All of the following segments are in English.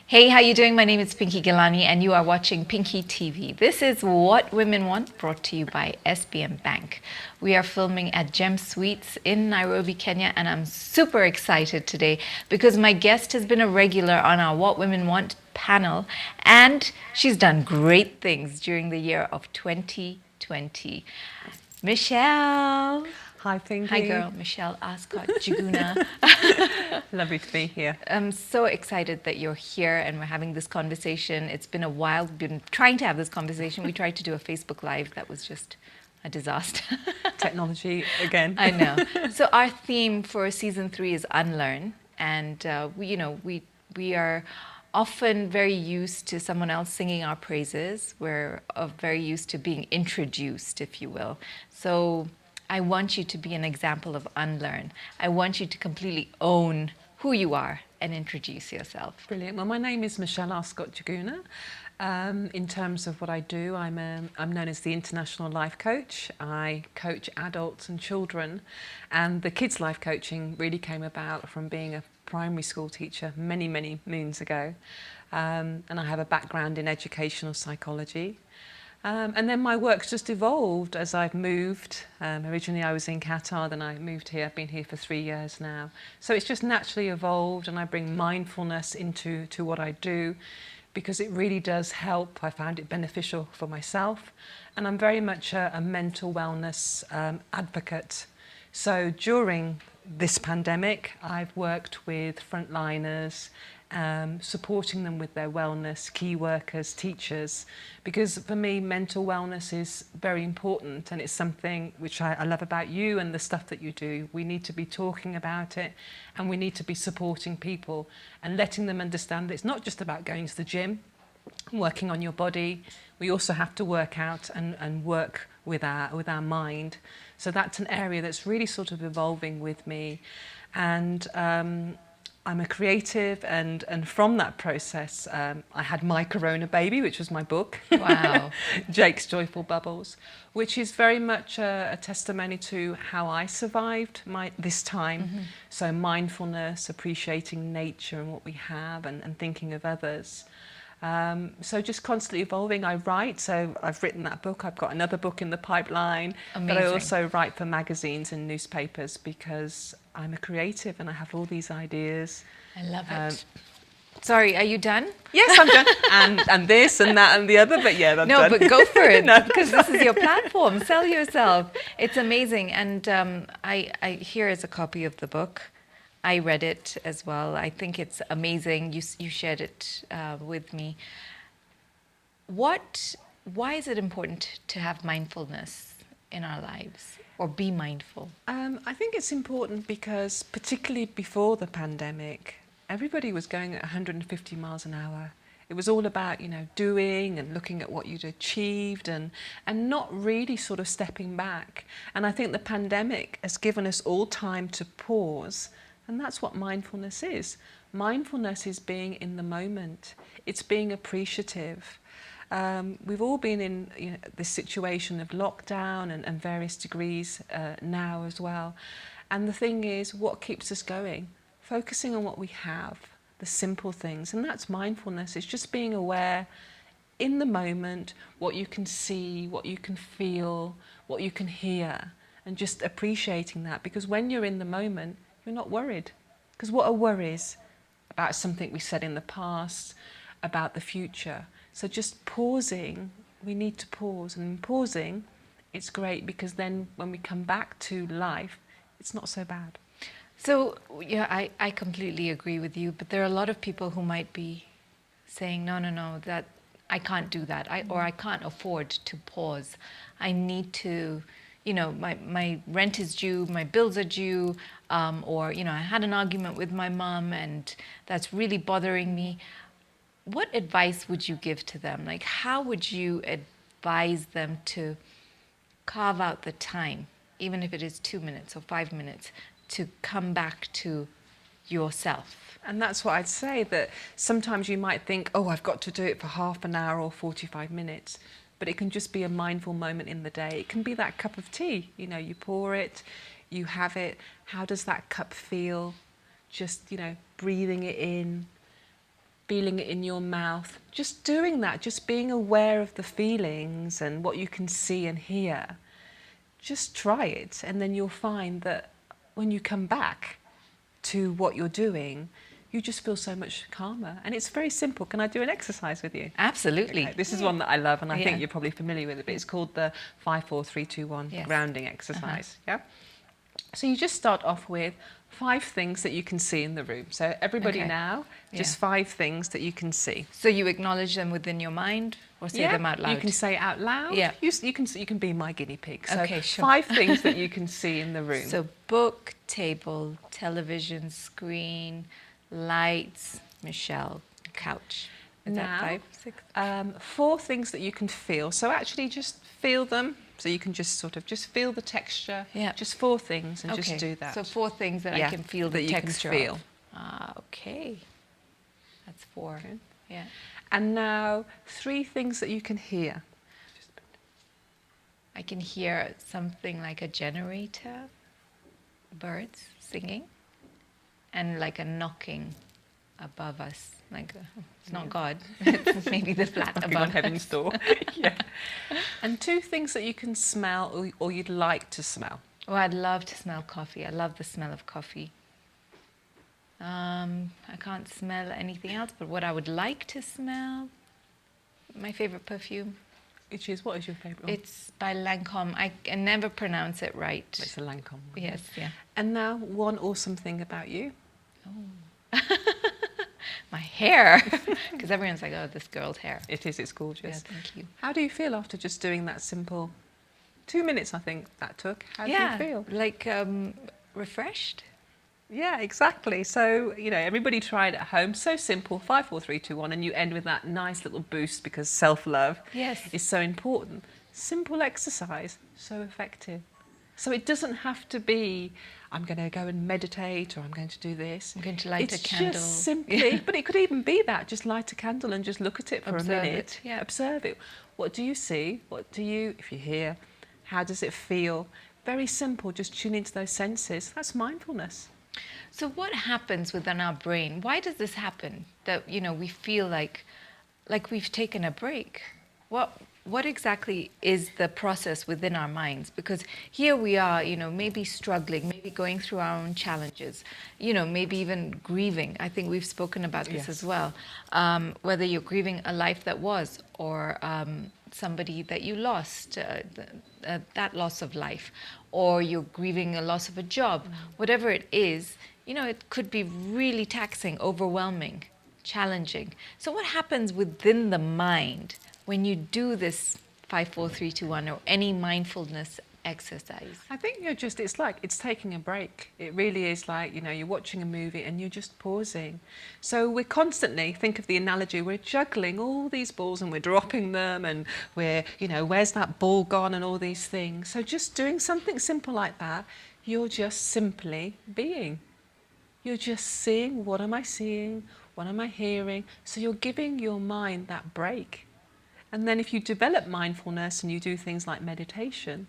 Hey, how you doing? My name is Pinky Ghelani and you are watching Pinky TV. This is What Women Want, brought to you by SBM Bank. We are filming at Gem Suites in Nairobi, Kenya, and I'm super excited today because my guest has been a regular on our What Women Want panel and she's done great things during the year of 2020. Michelle. Hi, Pinky. Hi, girl. Michelle Arscott Njuguna. Lovely to be here. I'm so excited that you're here and we're having this conversation. It's been a while. We've been trying to have this conversation. We tried to do a Facebook Live. That was just a disaster. Technology again. I know. So our theme for season 3 is Unlearn. And we are often very used to someone else singing our praises. We're very used to being introduced, if you will. So I want you to be an example of unlearn. I want you to completely own who you are and introduce yourself. Brilliant. Well, my name is Michelle Arscott Njuguna. In terms of what I do, I'm known as the International Life Coach. I coach adults and children, and the kids' life coaching really came about from being a primary school teacher many moons ago. And I have a background in educational psychology. And then my work's just evolved as I've moved. Originally I was in Qatar, then I moved here. I've been here for 3 years now. So it's just naturally evolved, and I bring mindfulness into what I do because it really does help. I found it beneficial for myself, and I'm very much a mental wellness advocate. So during this pandemic, I've worked with frontliners, supporting them with their wellness, key workers, teachers, because for me mental wellness is very important, and it's something which I love about you and the stuff that you do. We need to be talking about it, and we need to be supporting people and letting them understand that it's not just about going to the gym, working on your body. We also have to work out and work with our mind. So that's an area that's really sort of evolving with me, and I'm a creative, and from that process, I had my Corona baby, which was my book. Wow. Jake's Joyful Bubbles, which is very much a testimony to how I survived this time. Mm-hmm. So mindfulness, appreciating nature and what we have, and thinking of others. So just constantly evolving. I write, so I've written that book. I've got another book in the pipeline. Amazing. But I also write for magazines and newspapers because I'm a creative and I have all these ideas. I love it. Sorry, are you done? Yes, I'm done. and this and that and the other, but yeah, that's done. No, but go for it, because this is your platform. Sell yourself. It's amazing. And here is a copy of the book. I read it as well. I think it's amazing. You shared it with me. Why is it important to have mindfulness in our lives, or be mindful? I think it's important because particularly before the pandemic, everybody was going at 150 miles an hour. It was all about, doing and looking at what you'd achieved and not really sort of stepping back. And I think the pandemic has given us all time to pause. And that's what mindfulness is. Mindfulness is being in the moment. It's being appreciative. We've all been in this situation of lockdown and various degrees now as well. And the thing is, what keeps us going? Focusing on what we have, the simple things. And that's mindfulness. It's just being aware in the moment, what you can see, what you can feel, what you can hear, and just appreciating that. Because when you're in the moment, you're not worried, because what are worries? About something we said in the past, about the future. So just pausing, we need to pause, and in pausing, it's great because then when we come back to life, it's not so bad. So yeah, I completely agree with you, but there are a lot of people who might be saying, no, that I can't do that, or I can't afford to pause. I need to, my rent is due, my bills are due, or, I had an argument with my mom and that's really bothering me. What advice would you give to them? Like, how would you advise them to carve out the time, even if it is 2 minutes or 5 minutes, to come back to yourself? And that's what I'd say, that sometimes you might think, oh, I've got to do it for half an hour or 45 minutes. But it can just be a mindful moment in the day. It can be that cup of tea. You pour it, you have it. How does that cup feel? Just, breathing it in, feeling it in your mouth, just doing that, just being aware of the feelings and what you can see and hear. Just try it, and then you'll find that when you come back to what you're doing, you just feel so much calmer. And it's very simple. Can I do an exercise with you? Absolutely. Okay, this is one that I love, and I think you're probably familiar with it, but it's called the 5, 4, 3, 2, 1 grounding exercise. Yeah. So you just start off with 5 things that you can see in the room. So everybody now, just 5 things that you can see. So you acknowledge them within your mind, or say them out loud? You can say it out loud. Yeah. You can be my guinea pig. So okay, sure. 5 things that you can see in the room. So book, table, television, screen, lights, Michelle, couch. Is that 5, 6? 4 things that you can feel. So actually just feel them. So you can just sort of just feel the texture. Yeah. Just 4 things and just do that. So 4 things that I can feel the texture can feel. of. Ah, okay. That's 4. Okay. Yeah. And now 3 things that you can hear. I can hear something like a generator, birds singing, and like a knocking above us. Like it's not God, it's maybe the flat above on heaven's door. Yeah. And 2 things that you can smell or you'd like to smell. Oh, I'd love to smell coffee. I love the smell of coffee. I can't smell anything else, but what I would like to smell, my favorite perfume. What is your favorite one? It's by Lancome. I can never pronounce it right. It's a Lancome one. Yes, yeah. And now one awesome thing about you. Oh. My hair, because everyone's like, oh, this girl's hair. It is, it's gorgeous. Yeah, thank you. How do you feel after just doing that simple 2 minutes, I think that took? How do you feel? Like refreshed. Yeah, exactly. So, everybody try it at home. So simple, 5, 4, 3, 2, 1, and you end with that nice little boost because self-love is so important. Simple exercise, so effective. So it doesn't have to be, I'm going to go and meditate or I'm going to do this. I'm going to light a candle. It's just simply, but it could even be that, just light a candle and just look at it for a minute. Yeah. Observe it. What do you see? If you hear, how does it feel? Very simple, just tune into those senses. That's mindfulness. So what happens within our brain? Why does this happen? That, we feel like we've taken a break. What exactly is the process within our minds? Because here we are, maybe struggling, maybe going through our own challenges, maybe even grieving. I think we've spoken about this as well. Whether you're grieving a life that was, or somebody that you lost, that loss of life, or you're grieving a loss of a job, whatever it is, it could be really taxing, overwhelming, challenging. So what happens within the mind when you do this 5, 4, 3, 2, 1 or any mindfulness exercise? I think it's taking a break. It really is like, you're watching a movie and you're just pausing. So we're constantly, think of the analogy, we're juggling all these balls and we're dropping them and we're, where's that ball gone and all these things. So just doing something simple like that, you're just simply being. You're just seeing, what am I seeing? What am I hearing? So you're giving your mind that break. And then if you develop mindfulness and you do things like meditation,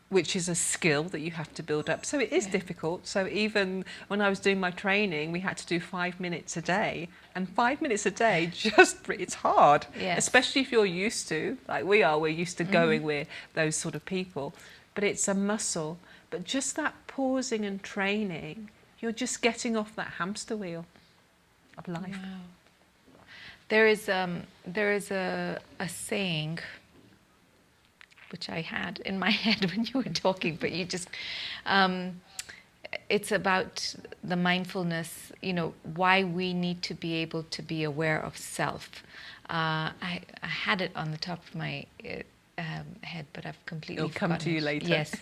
which is a skill that you have to build up. So it is difficult. So even when I was doing my training, we had to do 5 minutes a day. And 5 minutes a day, it's hard. Yes. Especially if you're used to, like we're used to going with those sort of people. But it's a muscle. But just that pausing and training, you're just getting off that hamster wheel of life. Wow. There is a saying which I had in my head when you were talking, but you just it's about the mindfulness, why we need to be able to be aware of self. I had it on the top of my head, but I've completely forgotten. It'll come to you later. Yes.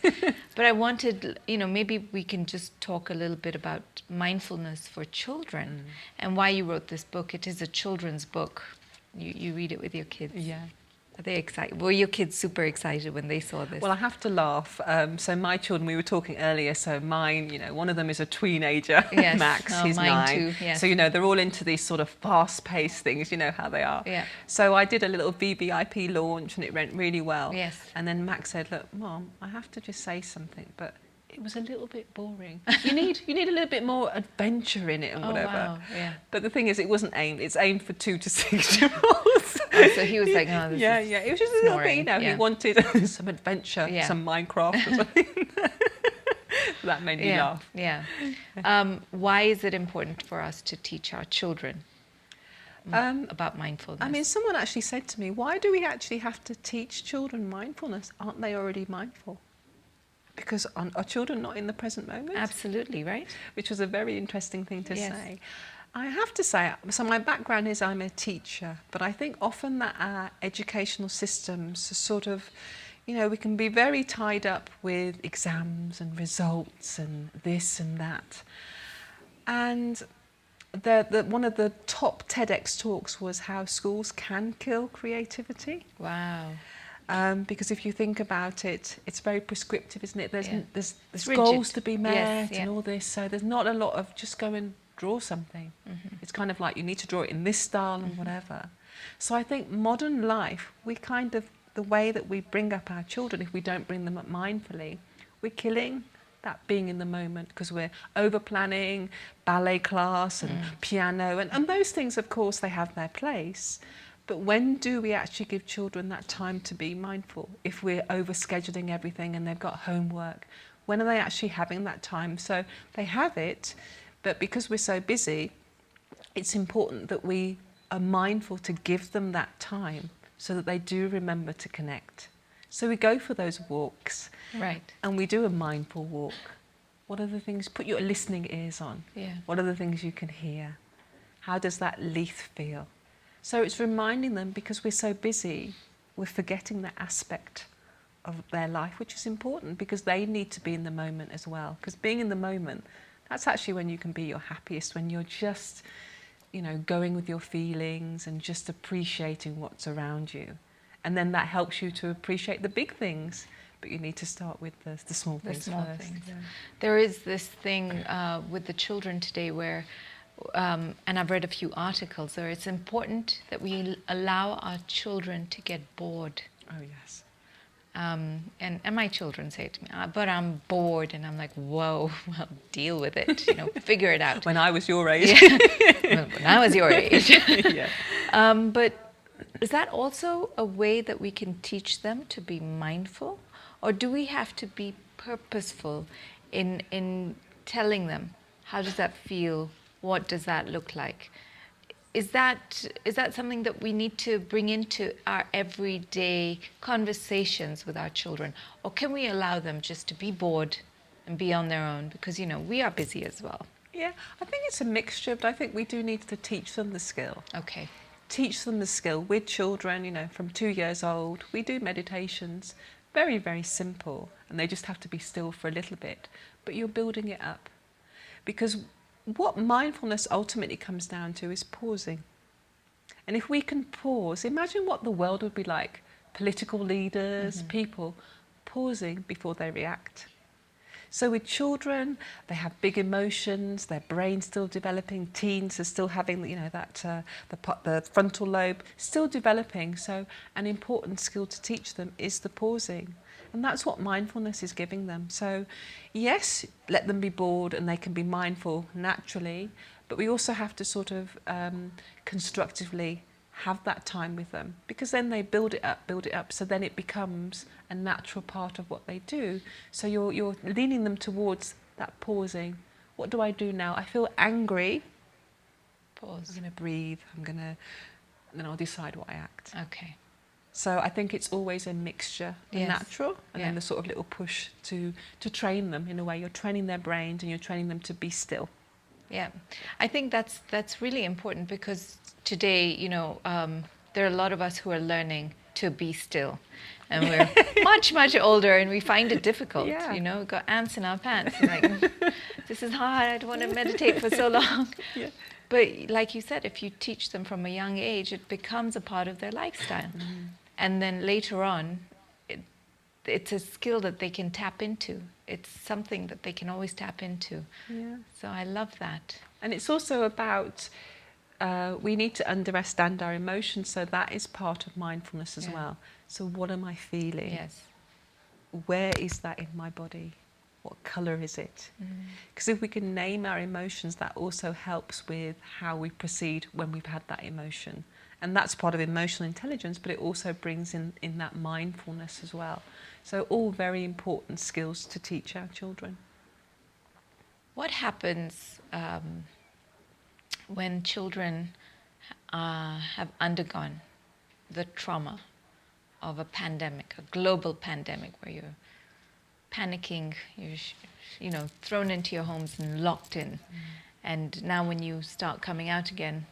But I wanted, maybe we can just talk a little bit about mindfulness for children and why you wrote this book. It is a children's book. You read it with your kids. Yeah. Are they excited? Were your kids super excited when they saw this? Well, I have to laugh. So my children, we were talking earlier, so mine, one of them is a teenager, yes. Max, he's mine 9. Too, yes. So, they're all into these sort of fast-paced things, you know how they are. Yeah. So I did a little VVIP launch and it went really well. Yes. And then Max said, look, Mom, I have to just say something, but it was a little bit boring. You need a little bit more adventure in it and whatever. Wow, yeah. But the thing is, it's aimed for 2 to 6-year-olds. Oh, so he was like, oh, this yeah, is it was just a little bit, snoring. he wanted some adventure, Yeah. some Minecraft or something. That made me laugh. Yeah. Why is it important for us to teach our children about mindfulness? I mean, someone actually said to me, why do we actually have to teach children mindfulness? Aren't they already mindful? Because are children not in the present moment? Absolutely, right? Which was a very interesting thing to Yes. say. I have to say, so my background is I'm a teacher, but I think often that our educational systems are sort of, we can be very tied up with exams and results and this and that. And one of the top TEDx talks was how schools can kill creativity. Wow. Because if you think about it, it's very prescriptive, isn't it? There's rigid. goals to be met Yes, and all this, so there's not a lot of just go and draw something. Mm-hmm. It's kind of like you need to draw it in this style and whatever. So I think modern life, the way that we bring up our children, if we don't bring them up mindfully, we're killing that being in the moment, because we're over planning ballet class and piano and those things, of course, they have their place. But when do we actually give children that time to be mindful? If we're over scheduling everything and they've got homework, when are they actually having that time? So they have it, but because we're so busy, it's important that we are mindful to give them that time so that they do remember to connect. So we go for those walks, Right. and we do a mindful walk. What are the things? Put your listening ears on. Yeah. What are the things you can hear? How does that leaf feel? So it's reminding them, because we're so busy, we're forgetting that aspect of their life, which is important, because they need to be in the moment as well. Because being in the moment, that's actually when you can be your happiest, when you're just, going with your feelings and just appreciating what's around you. And then that helps you to appreciate the big things, but you need to start with the small things first. Yeah. There is this thing with the children today where, and I've read a few articles, where it's important that we allow our children to get bored. Oh, yes. And my children say to me, but I'm bored. And I'm like, whoa, well, deal with it, figure it out. When I was your age. Yeah. When I was your age. Yeah. But is that also a way that we can teach them to be mindful? Or do we have to be purposeful in telling them, how does that feel? What does that look like? Is that something that we need to bring into our everyday conversations with our children? Or can we allow them just to be bored and be on their own? Because, we are busy as well. Yeah, I think it's a mixture, but I think we do need to teach them the skill. Okay. Teach them the skill with children, from 2 years old. We do meditations, very, very simple, and they just have to be still for a little bit. But you're building it up. Because what mindfulness ultimately comes down to is pausing. And if we can pause, imagine what the world would be like. Political leaders, people, pausing before they react. So with children, they have big emotions, their brain's still developing, teens are still having, the frontal lobe still developing. So an important skill to teach them is the pausing. And that's what mindfulness is giving them. So yes, let them be bored and they can be mindful naturally, but we also have to sort of constructively have that time with them, because then they build it up, so then it becomes a natural part of what they do. So you're leaning them towards that pausing. What do I do now? I feel angry. Pause. I'm going to breathe. And then I'll decide what I act. Okay. So I think it's always a mixture, Yes. natural, and then the sort of little push to train them in a way. You're training their brains and you're training them to be still. Yeah, I think that's really important, because today, there are a lot of us who are learning to be still, and we're much, much older, and we find it difficult. Yeah. We've got ants in our pants. And like, this is hard. I don't want to meditate for so long. Yeah. But like you said, if you teach them from a young age, it becomes a part of their lifestyle, and then later on, it's a skill that they can tap into. It's something that they can always tap into. Yeah. So I love that. And it's also about, we need to understand our emotions, so that is part of mindfulness as well. So what am I feeling? Yes. Where is that in my body? What colour is it? Because if we can name our emotions, that also helps with how we proceed when we've had that emotion. And that's part of emotional intelligence, but it also brings in that mindfulness as well. So all very important skills to teach our children. What happens when children have undergone the trauma of a pandemic, a global pandemic, where you're panicking, you're thrown into your homes and locked in, and now when you start coming out again,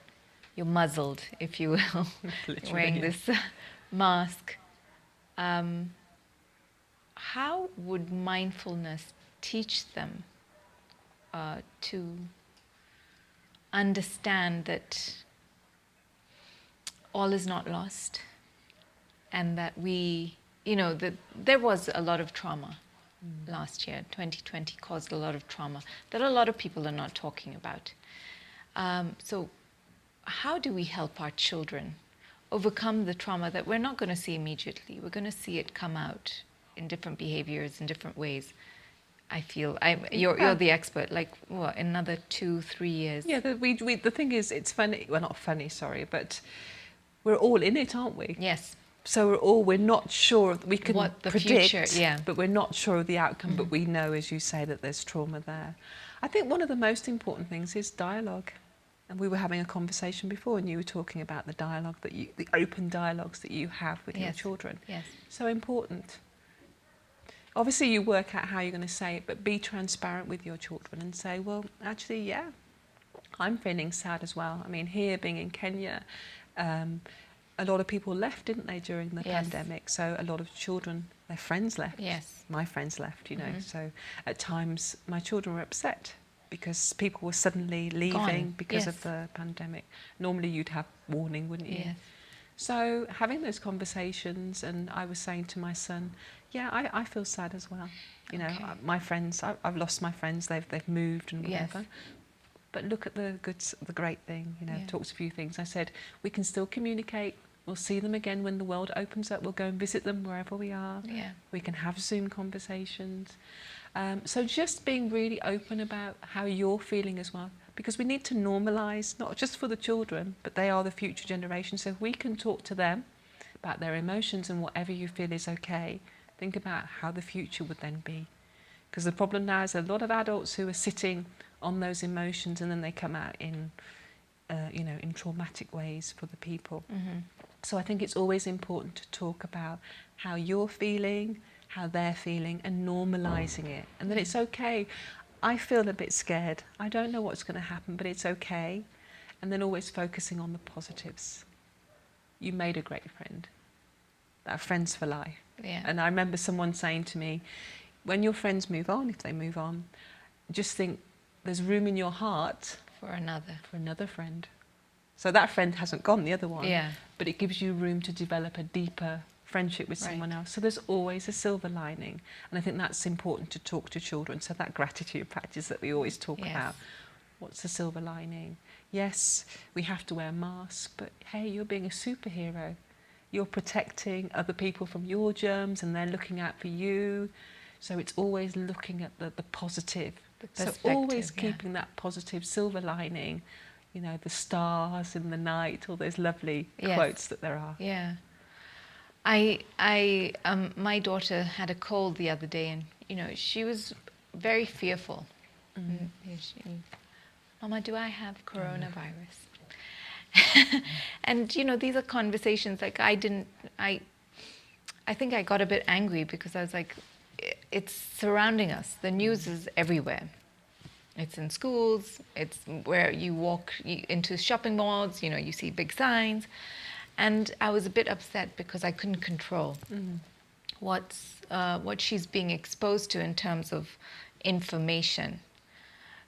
you're muzzled, if you will, wearing this mask. How would mindfulness teach them to understand that all is not lost, and that that there was a lot of trauma last year. 2020 caused a lot of trauma that a lot of people are not talking about. So how do we help our children overcome the trauma that we're not going to see immediately? We're going to see it come out in different behaviors, in different ways. I feel you're the expert. Like what, another 2-3 years? Yeah, the thing is, it's funny. Well, not funny, sorry, but we're all in it, aren't we? Yes. So we're not sure. We can what the predict, future, but we're not sure of the outcome. But we know, as you say, that there's trauma there. I think one of the most important things is dialogue. And we were having a conversation before, and you were talking about the dialogue the open dialogues that you have with your children. Yes. So important. Obviously, you work out how you're going to say it, but be transparent with your children and say, well, actually, yeah, I'm feeling sad as well. I mean, here, being in Kenya, a lot of people left, didn't they, during the pandemic? So a lot of children, their friends left. Yes. My friends left, So at times, my children were upset because people were suddenly leaving because of the pandemic. Normally, you'd have warning, wouldn't you? Yes. So having those conversations, and I was saying to my son, I feel sad as well. My friends, I've lost my friends. They've moved and whatever. Yes. But look at the great thing. Talked a few things. I said we can still communicate. We'll see them again when the world opens up. We'll go and visit them wherever we are. Yeah. We can have Zoom conversations. So just being really open about how you're feeling as well, because we need to normalise, not just for the children, but they are the future generation. So if we can talk to them about their emotions and whatever you feel is okay, think about how the future would then be. Because the problem now is a lot of adults who are sitting on those emotions, and then they come out in, in traumatic ways for the people. So I think it's always important to talk about how you're feeling, how they're feeling, and normalising it. And then it's okay. I feel a bit scared. I don't know what's going to happen, but it's okay. And then always focusing on the positives. You made a great friend. That friends for life. Yeah. And I remember someone saying to me, when your friends move on, if they move on, just think there's room in your heart for another friend. So that friend hasn't gone, the other one. Yeah. But it gives you room to develop a deeper friendship with someone else. So there's always a silver lining. And I think that's important to talk to children. So that gratitude practice that we always talk about. What's the silver lining? Yes, we have to wear a mask, but hey, you're being a superhero. You're protecting other people from your germs, and they're looking out for you. So it's always looking at the positive. So always keeping that positive silver lining, the stars in the night, all those lovely quotes that there are. Yeah. My daughter had a cold the other day, and she was very fearful. Mama, do I have coronavirus? And these are conversations like I think I got a bit angry because I was like, it's surrounding us. The news is everywhere. It's in schools, it's where you walk into shopping malls, you see big signs. And I was a bit upset because I couldn't control what she's being exposed to in terms of information.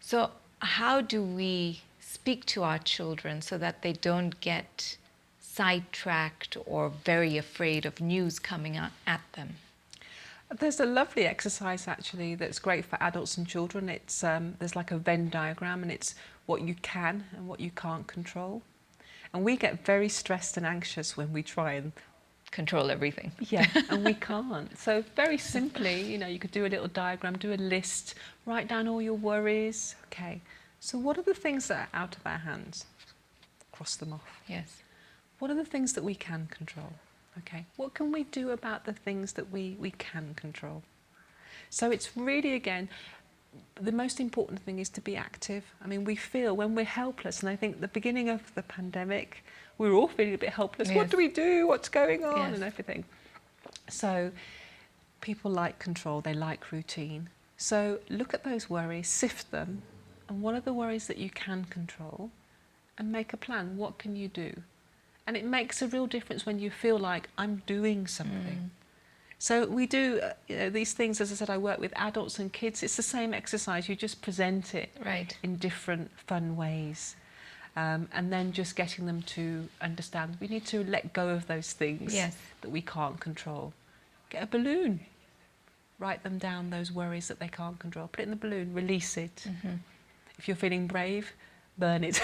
So how do we speak to our children so that they don't get sidetracked or very afraid of news coming at them? There's a lovely exercise actually that's great for adults and children. It's there's like a Venn diagram, and it's what you can and what you can't control. And we get very stressed and anxious when we try and control everything. Yeah, and we can't. So very simply, you know, you could do a little diagram, do a list, write down all your worries. Okay, so what are the things that are out of our hands? Cross them off. Yes. What are the things that we can control? Okay, what can we do about the things that we can control? So it's really, again, the most important thing is to be active. I mean, we feel when we're helpless, and I think the beginning of the pandemic, we were all feeling a bit helpless. Yes. What do we do? What's going on? Yes. And everything. So people like control, they like routine. So look at those worries, sift them, and what are the worries that you can control, and make a plan. What can you do? And it makes a real difference when you feel like I'm doing something. So we do these things, as I said, I work with adults and kids. It's the same exercise, you just present it Right. in different fun ways. And then just getting them to understand we need to let go of those things Yes. that we can't control. Get a balloon, write them down, those worries that they can't control. Put it in the balloon, release it. If you're feeling brave, burn it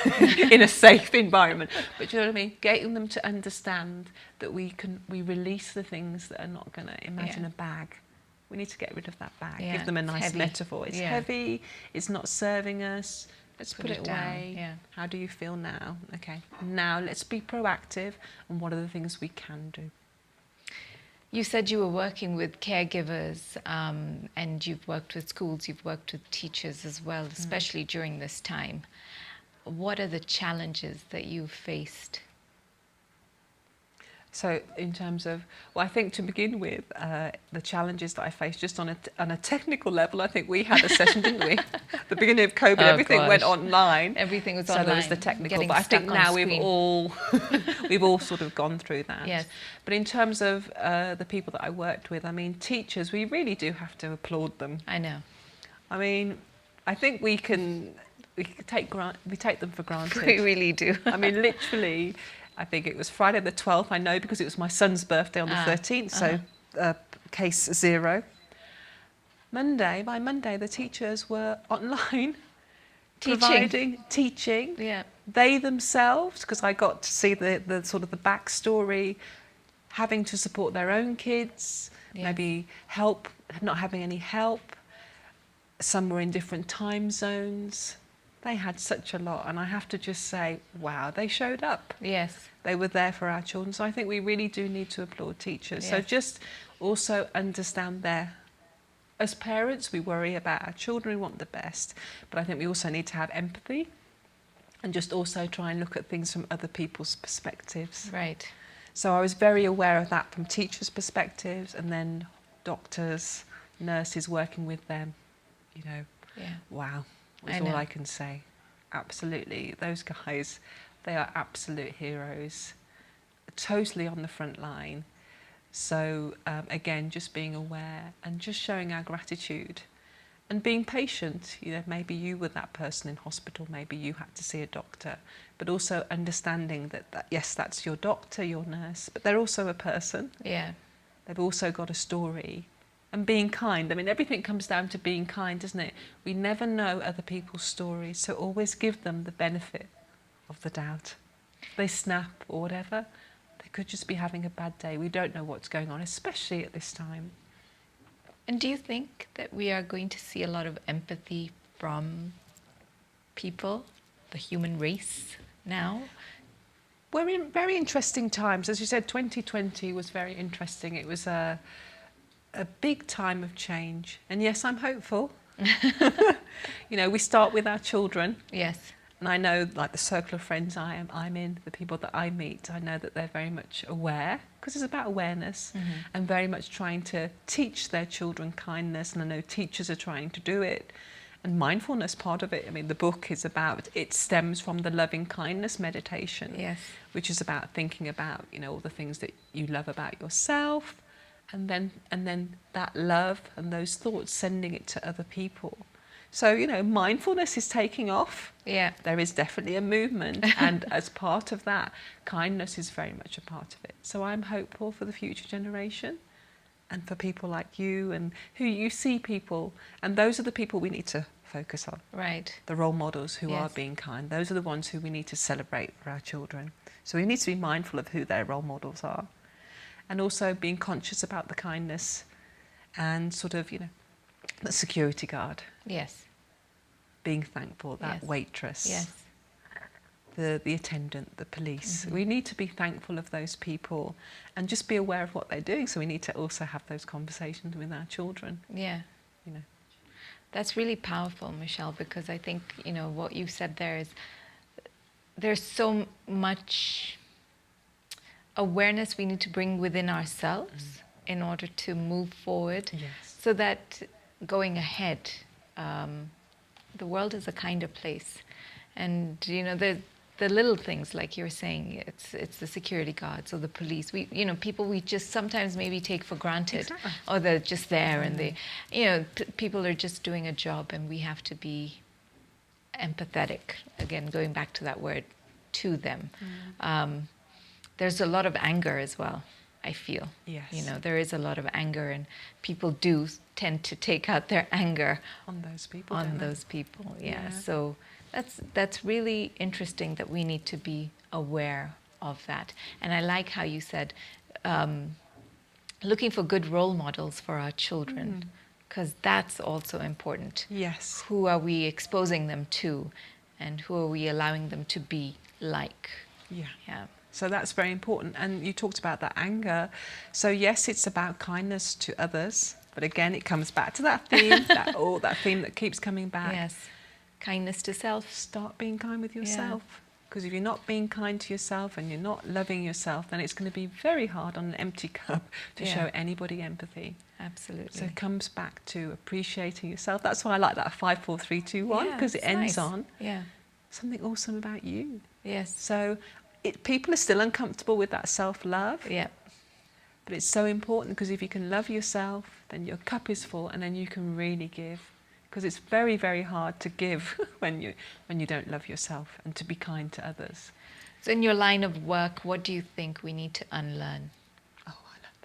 in a safe environment. But you know what I mean? Getting them to understand that we release the things that are not going to, imagine a bag. We need to get rid of that bag. Yeah, Give them a it's nice heavy. metaphor. It's heavy, it's not serving us. Let's put it down, away. yeah. How do you feel now? Okay, now let's be proactive, and what are the things we can do? You said you were working with caregivers, and you've worked with schools, you've worked with teachers as well, especially during this time. What are the challenges that you've faced? So in terms of, well, I think to begin with, the challenges that I faced just on a technical level, I think we had a session, didn't we? The beginning of COVID, everything went online. Everything was so online. there was the technical, Getting but I think stuck on now screen. we've all sort of gone through that. Yes. But in terms of the people that I worked with, I mean, teachers, we really do have to applaud them. I know. I mean, I think we take them for granted. We really do. I mean, literally, I think it was Friday the 12th, I know, because it was my son's birthday on the 13th, so case 0. By Monday, the teachers were online, teaching. Yeah. They themselves, because I got to see the sort of the backstory, having to support their own kids, maybe not having any help. Some were in different time zones. They had such a lot, and I have to just say, wow, they showed up. Yes. They were there for our children, so I think we really do need to applaud teachers. Yes. So just also understand as parents, we worry about our children, we want the best, but I think we also need to have empathy and just also try and look at things from other people's perspectives. Right. So I was very aware of that from teachers' perspectives, and then doctors, nurses, working with them, you know, wow. That's all I can say. Absolutely. Those guys, they are absolute heroes. Totally on the front line. So, again, just being aware and just showing our gratitude and being patient. You know, maybe you were that person in hospital, maybe you had to see a doctor, but also understanding that yes, that's your doctor, your nurse, but they're also a person. Yeah. They've also got a story. And being kind. I mean, everything comes down to being kind, doesn't it? We never know other people's stories, so always give them the benefit of the doubt. If they snap or whatever, they could just be having a bad day. We don't know what's going on, especially at this time. And do you think that we are going to see a lot of empathy from people, the human race now? We're in very interesting times. As you said, 2020 was very interesting. It was a big time of change. And yes, I'm hopeful. You know, we start with our children. Yes. And I know, like the circle of friends I'm in, the people that I meet, I know that they're very much aware, because it's about awareness, and very much trying to teach their children kindness. And I know teachers are trying to do it. And mindfulness, part of it, I mean, the book is about, it stems from the loving kindness meditation, Yes. which is about thinking about, you know, all the things that you love about yourself, and then that love and those thoughts, sending it to other people. So, you know, mindfulness is taking off. Yeah. There is definitely a movement, and as part of that, kindness is very much a part of it. So I'm hopeful for the future generation, and for people like you, and who you see people, and those are the people we need to focus on. Right. The role models who are Yes. being kind. Those are the ones who we need to celebrate for our children. So we need to be mindful of who their role models are. And also being conscious about the kindness and sort of, the security guard, Yes. being thankful, that Yes. waitress, Yes. the attendant, the police. We need to be thankful of those people and just be aware of what they're doing. So we need to also have those conversations with our children, Yeah. That's really powerful, Michelle, because I think, what you said there is there's so much awareness we need to bring within ourselves in order to move forward. Yes. So that going ahead, the world is a kinder place. And, the little things, like you're saying, it's the security guards or the police. People we just sometimes maybe take for granted. Exactly. Or they're just there and they, people are just doing a job, and we have to be empathetic. Again, going back to that word, to them. There's a lot of anger as well, I feel. Yes. There is a lot of anger, and people do tend to take out their anger On those people. on those people. Yeah. Yeah. So that's really interesting that we need to be aware of that. And I like how you said looking for good role models for our children, because that's also important. Yes. Who are we exposing them to, and who are we allowing them to be like? Yeah. Yeah. So that's very important. And you talked about that anger. So yes, it's about kindness to others. But again, it comes back to that theme, that theme that keeps coming back. Yes. Kindness to self. Start being kind with yourself. Because if you're not being kind to yourself and you're not loving yourself, then it's going to be very hard on an empty cup to show anybody empathy. Absolutely. So it comes back to appreciating yourself. That's why I like that 5, 4, 3, 2, 1, because it ends on something awesome about you. Yes. So people are still uncomfortable with that self-love. Yeah. But it's so important, because if you can love yourself, then your cup is full, and then you can really give. Because it's very, very hard to give when you don't love yourself, and to be kind to others. So in your line of work, what do you think we need to unlearn? Oh, I love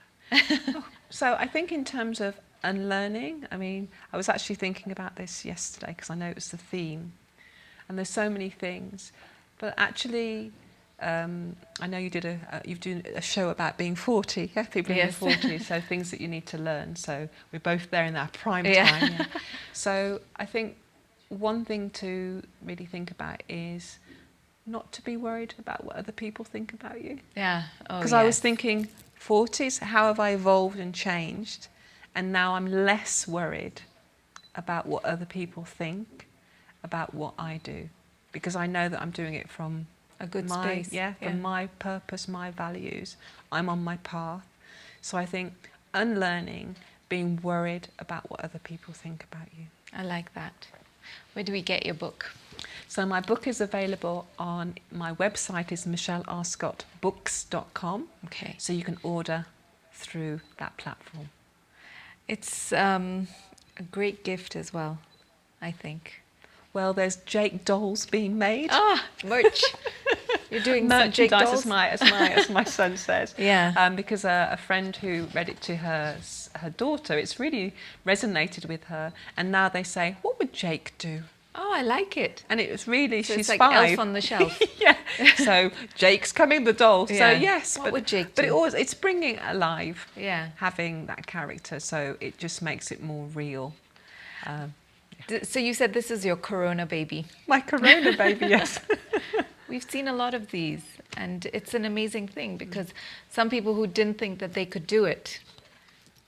that. So I think in terms of unlearning, I was actually thinking about this yesterday, because I know it was the theme. And there's so many things. But actually, I know you've done a show about being 40, people in their 40s, so things that you need to learn. So we're both there in that prime time. Yeah. So I think one thing to really think about is not to be worried about what other people think about you. Yeah. Because I was thinking, 40s, how have I evolved and changed? And now I'm less worried about what other people think about what I do, because I know that I'm doing it from a good space. From my purpose, my values. I'm on my path. So I think unlearning being worried about what other people think about you. I like that. Where do we get your book? So my book is available on my website, is michellearscottbooks.com. Okay. So you can order through that platform. It's a great gift as well, I think. Well, there's Jake dolls being made. Ah, merch. You're doing some Jake dolls? as my son says. Yeah. Because a friend who read it to her daughter, it's really resonated with her. And now they say, what would Jake do? Oh, I like it. And it was really, So she's it's like 5. Elf on the Shelf. Yeah. So Jake's coming, the doll. So yes. What would Jake But do? it's bringing it alive. Yeah. Having that character. So it just makes it more real. So you said this is your Corona baby. My Corona baby, yes. We've seen a lot of these, and it's an amazing thing, because some people who didn't think that they could do it,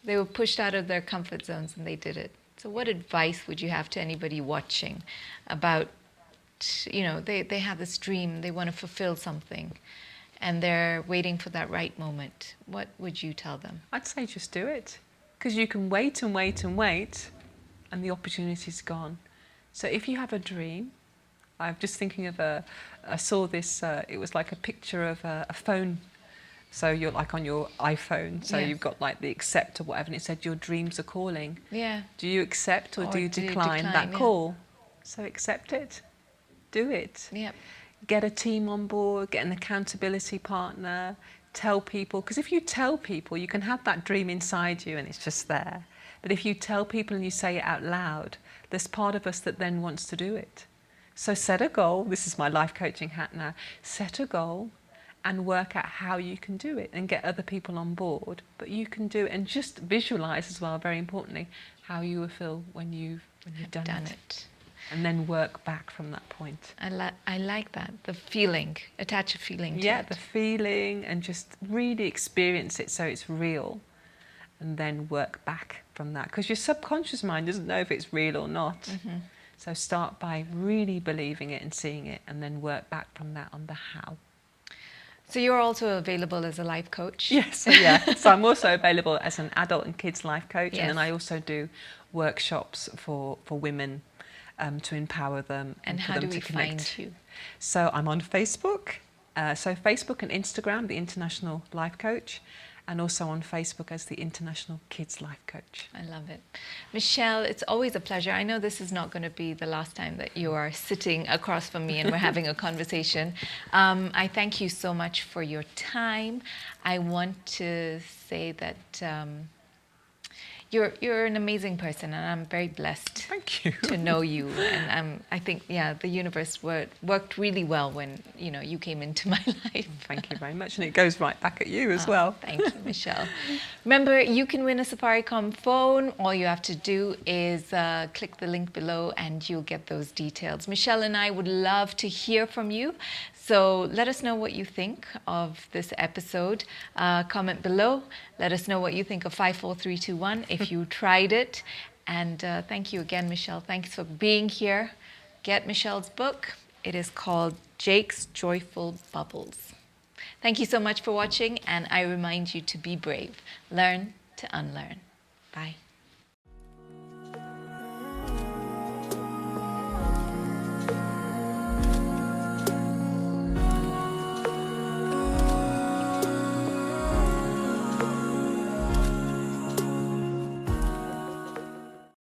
they were pushed out of their comfort zones and they did it. So what advice would you have to anybody watching about, they have this dream, they want to fulfill something, and they're waiting for that right moment? What would you tell them? I'd say just do it, because you can wait and wait and wait, and the opportunity's gone. So if you have a dream, I'm just thinking of I saw this, it was like a picture of a phone. So you're like on your iPhone, so you've got like the accept or whatever, and it said your dreams are calling. Yeah. Do you accept or do you decline that call? So accept it, do it. Yeah. Get a team on board, get an accountability partner, tell people, because if you tell people, you can have that dream inside you and it's just there. But if you tell people and you say it out loud, there's part of us that then wants to do it. So set a goal. This is my life coaching hat now. Set a goal and work out how you can do it and get other people on board. But you can do it, and just visualise as well, very importantly, how you will feel when you've done it. And then work back from that point. I like that, the feeling, attach a feeling to it. Yeah, the feeling, and just really experience it so it's real, and then work back from that. Because your subconscious mind doesn't know if it's real or not. Mm-hmm. So start by really believing it and seeing it, and then work back from that on the how. So you're also available as a life coach? Yes, yeah. So I'm also available as an adult and kids life coach, yes. and then I also do workshops for women to empower them and for them to connect. And how do we find you? So I'm on Facebook. So Facebook and Instagram, the International Life Coach, and also on Facebook as the International Kids Life Coach. I love it. Michelle, it's always a pleasure. I know this is not going to be the last time that you are sitting across from me and we're having a conversation. I thank you so much for your time. I want to say that you're an amazing person, and I'm very blessed Thank you. to know you. And I think, yeah, the universe worked really well when, you know, you came into my life. Thank you very much. And it goes right back at you as well. Thank you, Michelle. Remember, you can win a Safaricom phone. All you have to do is click the link below and you'll get those details. Michelle and I would love to hear from you. So let us know what you think of this episode. Comment below. Let us know what you think of 54321 if you tried it. And thank you again, Michelle. Thanks for being here. Get Michelle's book. It is called Jake's Joyful Bubbles. Thank you so much for watching, and I remind you to be brave. Learn to unlearn. Bye.